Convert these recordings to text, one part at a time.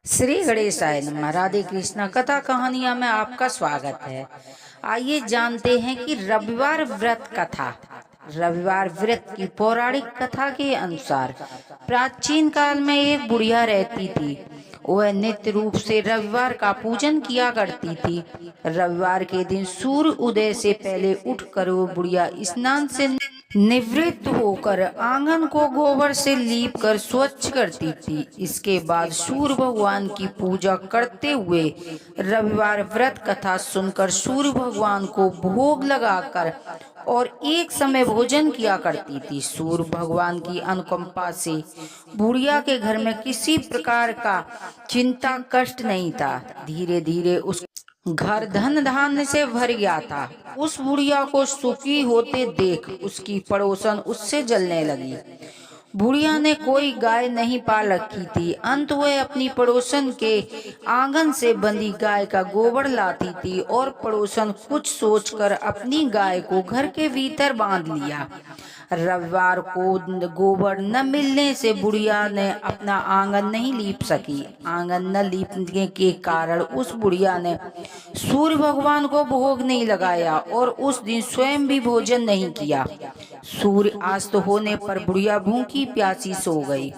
श्री गणेशाय नमः। राधे कृष्णा कथा कहानियां में आपका स्वागत है। आइए जानते हैं कि रविवार व्रत कथा। रविवार व्रत की पौराणिक कथा के अनुसार प्राचीन काल में एक बुढ़िया रहती थी। वह नित्य रूप से रविवार का पूजन किया करती थी। रविवार के दिन सूर्य उदय से पहले उठकर वो बुढ़िया स्नान से निवृत्त होकर आंगन को गोबर से लीप कर स्वच्छ करती थी। इसके बाद सूर्य भगवान की पूजा करते हुए रविवार व्रत कथा सुनकर सूर्य भगवान को भोग लगाकर और एक समय भोजन किया करती थी। सूर्य भगवान की अनुकंपा से बुढ़िया के घर में किसी प्रकार का चिंता कष्ट नहीं था। धीरे धीरे उस घर धन धान्य से भर गया था। उस बुढ़िया को सुखी होते देख उसकी पड़ोसन उससे जलने लगी। बुढ़िया ने कोई गाय नहीं पाल रखी थी। अंत वह अपनी पड़ोसन के आंगन से बंधी गाय का गोबर लाती थी और पड़ोसन कुछ सोचकर अपनी गाय को घर के भीतर बांध लिया। रविवार को गोबर न मिलने से बुढ़िया ने अपना आंगन नहीं लीप सकी। आंगन न लीपने के कारण उस बुढ़िया ने सूर्य भगवान को भोग नहीं लगाया और उस दिन स्वयं भी भोजन नहीं किया। सूर्य अस्त होने पर बुढ़िया भूखी प्यासी सो गई।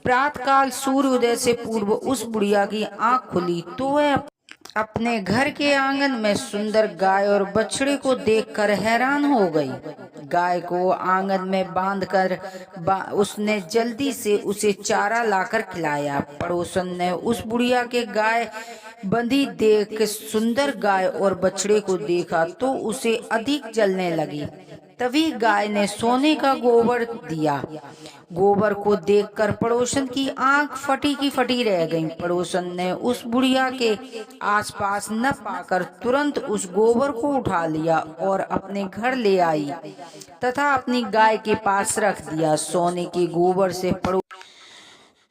प्रातःकाल सूर्य उदय से पूर्व उस बुढ़िया की आंख खुली तो वह अपने घर के आंगन में सुंदर गाय और बछड़े को देखकर हैरान हो गई। गाय को आंगन में बांधकर उसने जल्दी से उसे चारा लाकर खिलाया। पड़ोसन ने उस बुढ़िया के गाय बंधी देख सुंदर गाय और बछड़े को देखा तो उसे अधिक जलने लगी। तभी गाय ने सोने का गोबर दिया। गोबर को देखकर पड़ोसन की आंख फटी की फटी रह गई। पड़ोसन ने उस बुढ़िया के आसपास न पाकर तुरंत उस गोबर को उठा लिया और अपने घर ले आई तथा अपनी गाय के पास रख दिया। सोने के गोबर से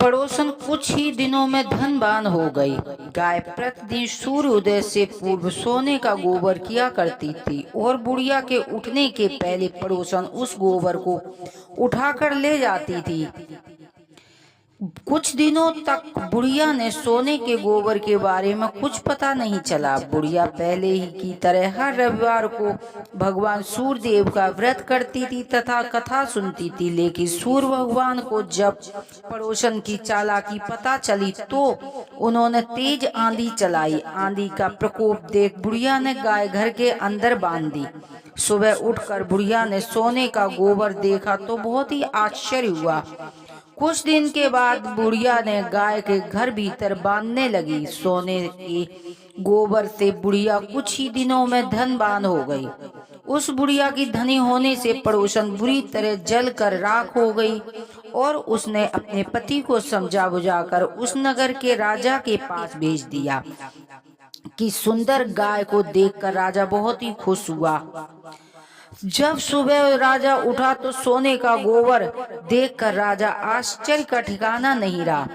पड़ोसन कुछ ही दिनों में धनवान हो गई। गाय प्रतिदिन सूर्य उदय से पूर्व सोने का गोबर किया करती थी और बुढ़िया के उठने के पहले पड़ोसन उस गोबर को उठाकर ले जाती थी। कुछ दिनों तक बुढ़िया ने सोने के गोबर के बारे में कुछ पता नहीं चला। बुढ़िया पहले ही की तरह हर रविवार को भगवान सूर्य देव का व्रत करती थी तथा कथा सुनती थी। लेकिन सूर्य भगवान को जब पड़ोसन की चालाकी पता चली तो उन्होंने तेज आंधी चलाई। आंधी का प्रकोप देख बुढ़िया ने गाय घर के अंदर बांध दी। सुबह उठकर बुढ़िया ने सोने का गोबर देखा तो बहुत ही आश्चर्य हुआ। कुछ दिन के बाद बुढ़िया ने गाय के घर भीतर बांधने लगी। सोने के गोबर से बुढ़िया कुछ ही दिनों में धनवान हो गई। उस बुढ़िया की धनी होने से पड़ोसन बुरी तरह जल कर राख हो गई और उसने अपने पति को समझा बुझाकर उस नगर के राजा के पास भेज दिया। कि सुंदर गाय को देखकर राजा बहुत ही खुश हुआ। जब सुबह राजा उठा तो सोने का गोबर देखकर राजा आश्चर्य का ठिकाना नहीं रहा।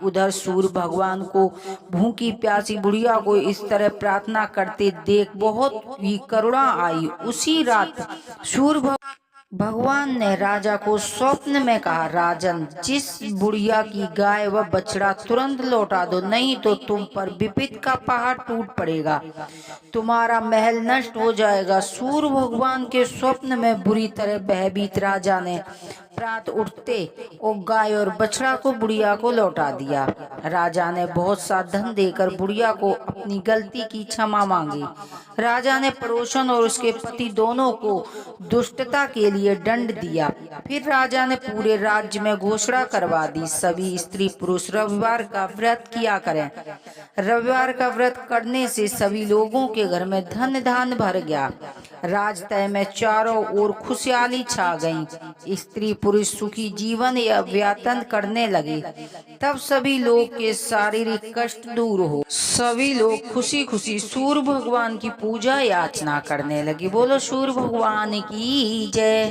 उधर सूर्य भगवान को भूखी प्यासी बुढ़िया को इस तरह प्रार्थना करते देख बहुत ही करुणा आई। उसी रात सूर्य भगवान ने राजा को स्वप्न में कहा, राजन, जिस बुढ़िया की गाय व बछड़ा तुरंत लौटा दो, नहीं तो तुम पर विपत्ति का पहाड़ टूट पड़ेगा, तुम्हारा महल नष्ट हो जाएगा। सूर्य भगवान के स्वप्न में बुरी तरह भयभीत राजा ने प्रात उठते और गाय और बछड़ा को बुढ़िया को लौटा दिया। राजा ने बहुत सा धन देकर बुढ़िया को अपनी गलती की क्षमा मांगी। राजा ने पड़ोसन और उसके पति दोनों को दुष्टता के लिए दंड दिया। फिर राजा ने पूरे राज्य में घोषणा करवा दी, सभी स्त्री पुरुष रविवार का व्रत किया करें। रविवार का व्रत करने से सभी लोगों के घर में धन धान्य भर गया। राजतय में चारों ओर खुशहाली छा गई। स्त्री पुरुष सुखी जीवन या व्यापन करने लगे। तब सभी लोग के शारीरिक कष्ट दूर हो सभी लोग खुशी खुशी सूर्य भगवान की पूजा याचना करने लगे। बोलो सूर्य भगवान की जय।